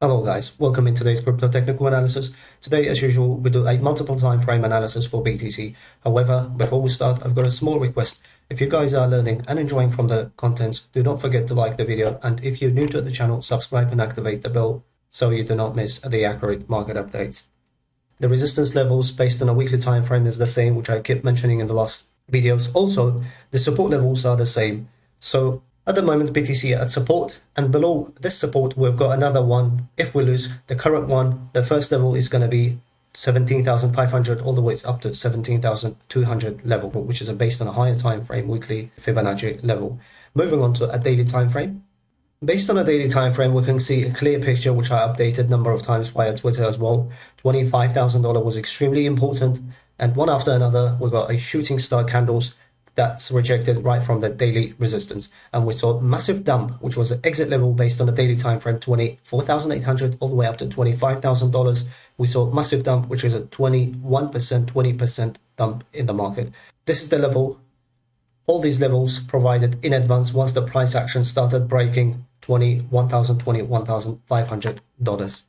Hello guys, welcome in today's crypto technical analysis. Today, as usual, we do a multiple time frame analysis for BTC. However, before we start, I've got a small request. If you guys are learning and enjoying from the content, do not forget to like the video. And if you're new to the channel, subscribe and activate the bell so you do not miss the accurate market updates. The resistance levels based on a weekly time frame is the same, which I kept mentioning in the last videos. Also, the support levels are the same. So at the moment, BTC at support, and below this support, we've got another one. If we lose the current one, the first level is going to be 17,500 all the way up to 17,200 level, which is based on a higher time frame weekly Fibonacci level. Moving on to a daily time frame. Based on a daily time frame, we can see a clear picture, which I updated a number of times via Twitter as well. $25,000 was extremely important, and one after another, we got a shooting star candles that's rejected right from the daily resistance, and we saw massive dump, which was the exit level based on the daily time frame, 24,800 all the way up to $25,000. We saw massive dump, which is a 21%, 20% dump in the market. This is the level. All these levels provided in advance once the price action started breaking $21,000, $21,500.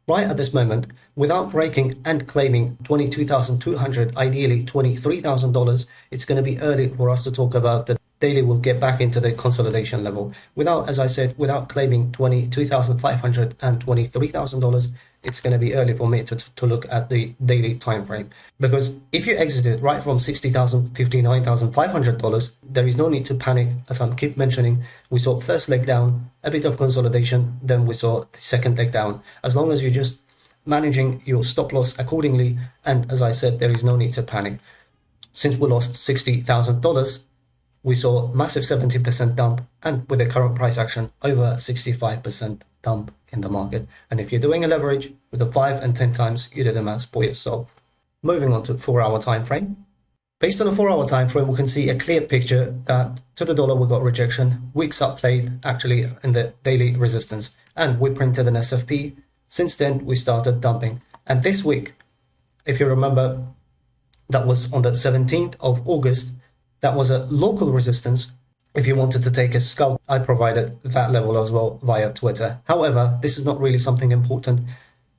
Right at this moment, without breaking and claiming $22,200, ideally $23,000, it's going to be early for us to talk about the daily will get back into the consolidation level. Without, as I said, without claiming $22,500 and $23,000, it's going to be early for me to look at the daily time frame. Because if you exited right from $60,000, $59,500, there is no need to panic. As I keep mentioning, we saw first leg down, a bit of consolidation, then we saw the second leg down. As long as you're just managing your stop loss accordingly, and as I said, there is no need to panic. Since we lost $60,000, we saw massive 70% dump, and with the current price action, over 65% dump in the market. And if you're doing a leverage with the 5 and 10 times, you do the math for yourself. Moving on to 4-hour time frame. Based on a 4-hour time frame, we can see a clear picture that to the dollar we got rejection. Wicks up played actually in the daily resistance, and we printed an SFP. Since then, we started dumping. And this week, if you remember, that was on the 17th of August, that was a local resistance. If you wanted to take a scalp, I provided that level as well via Twitter. However, this is not really something important.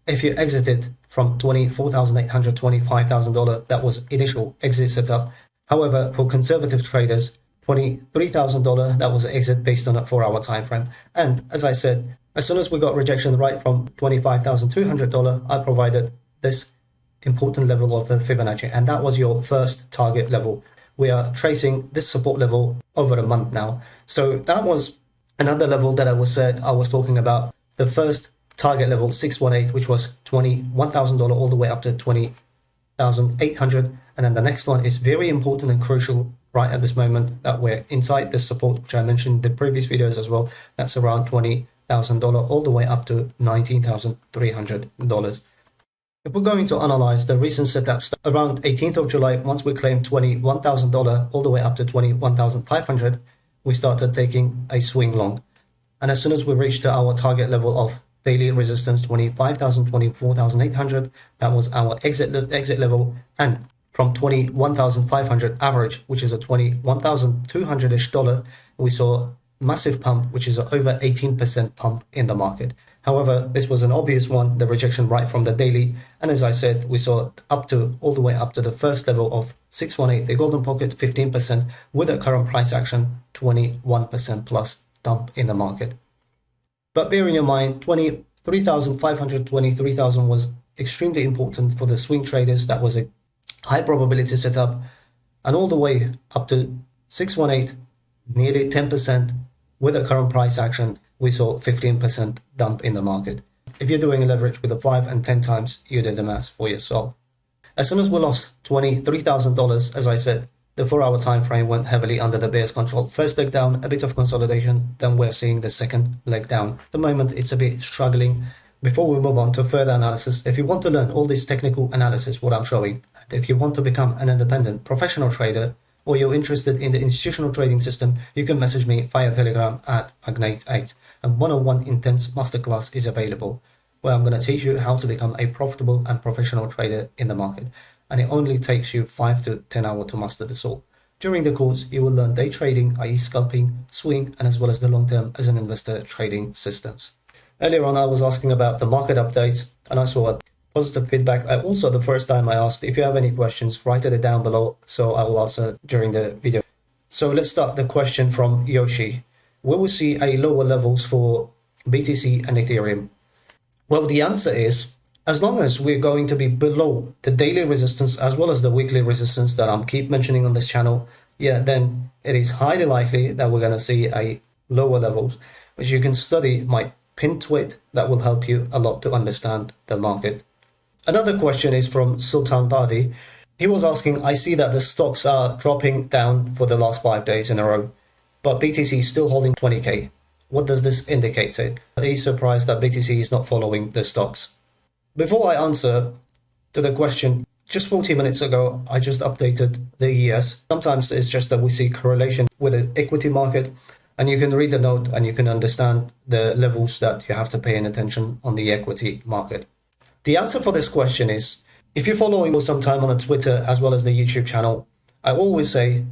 If you exited from $24,800, $25,000, that was initial exit setup. However, for conservative traders, $23,000, that was an exit based on a 4-hour time frame. And as I said, as soon as we got rejection right from $25,200, I provided this important level of the Fibonacci, and that was your first target level. We are tracing this support level over a month now. So that was another level that I was talking about. The first target level, 618, which was $21,000 all the way up to $20,800. And then the next one is very important and crucial right at this moment, that we're inside this support, which I mentioned in the previous videos as well. That's around $20,000 all the way up to $19,300. If we're going to analyze the recent setups around 18th of July, once we claimed $21,000 all the way up to $21,500, we started taking a swing long. And as soon as we reached our target level of daily resistance, $25,000, $24,800, that was our exit level. And from $21,500 average, which is a $21,200-ish, we saw massive pump, which is over 18% pump in the market. However, this was an obvious one, the rejection right from the daily. And as I said, we saw all the way up to the first level of 618, the golden pocket, 15%, with a current price action, 21% plus dump in the market. But bearing in mind, 23,500, 23,000 was extremely important for the swing traders. That was a high probability setup. And all the way up to 618, nearly 10%, with a current price action, we saw 15% dump in the market. If you're doing a leverage with the 5 and 10 times, you did the math for yourself. As soon as we lost $23,000, as I said, the 4-hour time frame went heavily under the bear's control. First leg down, a bit of consolidation, then we're seeing the second leg down. At the moment, it's a bit struggling. Before we move on to further analysis, if you want to learn all this technical analysis, what I'm showing, and if you want to become an independent professional trader, or you're interested in the institutional trading system, you can message me via Telegram at Magnate8. A 101 intense masterclass is available, where I'm going to teach you how to become a profitable and professional trader in the market. And it only takes you 5 to 10 hours to master this all. During the course, you will learn day trading, i.e. scalping, swing, and as well as the long-term as an investor trading systems. Earlier on, I was asking about the market updates and I saw a positive feedback. Also, the first time I asked, if you have any questions, write it down below so I will answer during the video. So let's start the question from Yoshi. Will we see a lower levels for BTC and Ethereum? Well, the answer is, as long as we're going to be below the daily resistance as well as the weekly resistance that I'm keep mentioning on this channel, yeah, then it is highly likely that we're going to see a lower levels, which you can study my pinned tweet that will help you a lot to understand the market. Another question is from Sultan Badi. He was asking, I see that the stocks are dropping down for the last 5 days in a row, but BTC is still holding 20k. What does this indicate? He's surprised that BTC is not following the stocks. Before I answer to the question, just 40 minutes ago, I just updated the ES. Sometimes it's just that we see correlation with the equity market, and you can read the note and you can understand the levels that you have to pay attention on the equity market. The answer for this question is, if you're following me sometime on the Twitter as well as the YouTube channel, I always say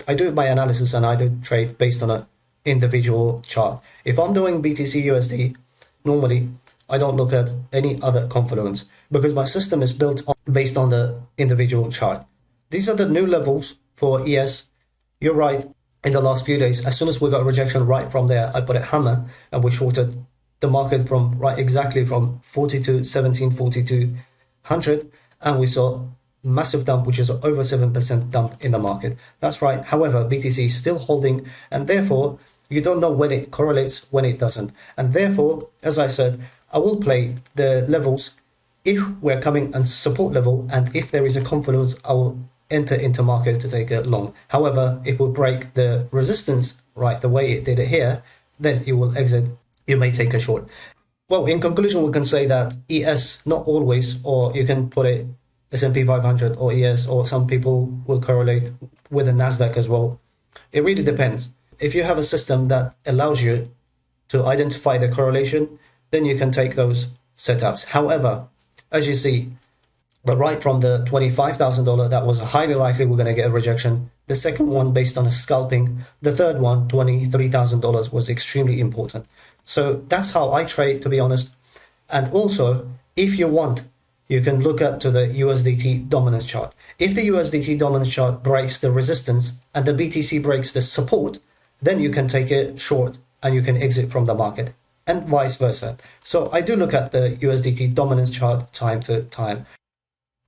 I do my analysis and I do trade based on an individual chart. If I'm doing BTC USD, normally I don't look at any other confluence because my system is built based on the individual chart. These are the new levels for ES. You're right. In the last few days, as soon as we got rejection right from there, I put a hammer and we shorted the market from exactly from 42.17, 4200, and we saw massive dump, which is over 7% dump in the market. That's right. However, BTC is still holding, and therefore you don't know when it correlates, when it doesn't. And therefore, as I said, I will play the levels if we're coming and support level, and if there is a confluence, I will enter into market to take a long. However, it will break the resistance right the way it did it here, then you will exit. You may take a short. Well, in conclusion, we can say that ES, not always, or you can put it S&P 500 or ES, or some people will correlate with the Nasdaq as well. It really depends. If you have a system that allows you to identify the correlation, then you can take those setups. However, as you see, but right from the $25,000, that was highly likely we're going to get a rejection. The second one based on a scalping. The third one, $23,000, was extremely important. So that's how I trade, to be honest. And also, if you want, you can look at to the USDT dominance chart. If the USDT dominance chart breaks the resistance and the BTC breaks the support, then you can take it short and you can exit from the market, and vice versa. So I do look at the USDT dominance chart time to time.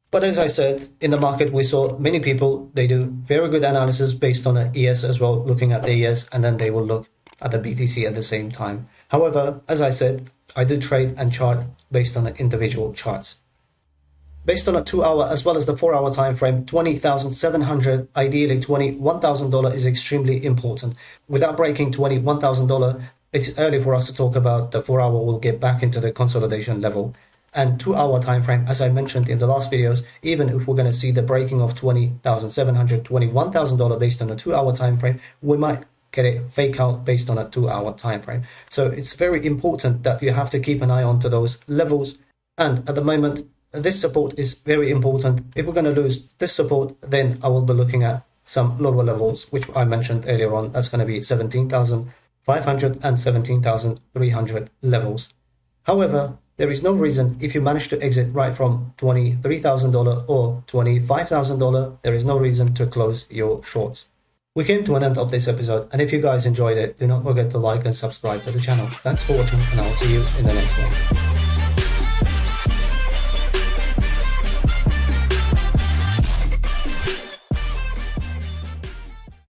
But as I said, in the market, we saw many people, they do very good analysis based on an ES as well, looking at the ES, and then they will look at the BTC at the same time. However, as I said, I do trade and chart based on the individual charts. Based on a 2-hour as well as the 4-hour time frame, $20,700, ideally $21,000 is extremely important. Without breaking $21,000, it's early for us to talk about the 4-hour. Will get back into the consolidation level. And 2-hour time frame, as I mentioned in the last videos, even if we're going to see the breaking of $20,700, $21,000 based on a 2-hour time frame, we might get it fake out based on a 2-hour time frame. So it's very important that you have to keep an eye on to those levels. And at the moment, this support is very important. If we're going to lose this support, then I will be looking at some lower levels, which I mentioned earlier on. That's going to be 17,500 and 17,300 levels. However, there is no reason, if you manage to exit right from $23,000 or $25,000, there is no reason to close your shorts. We came to an end of this episode, and if you guys enjoyed it, do not forget to like and subscribe to the channel. Thanks for watching, and I will see you in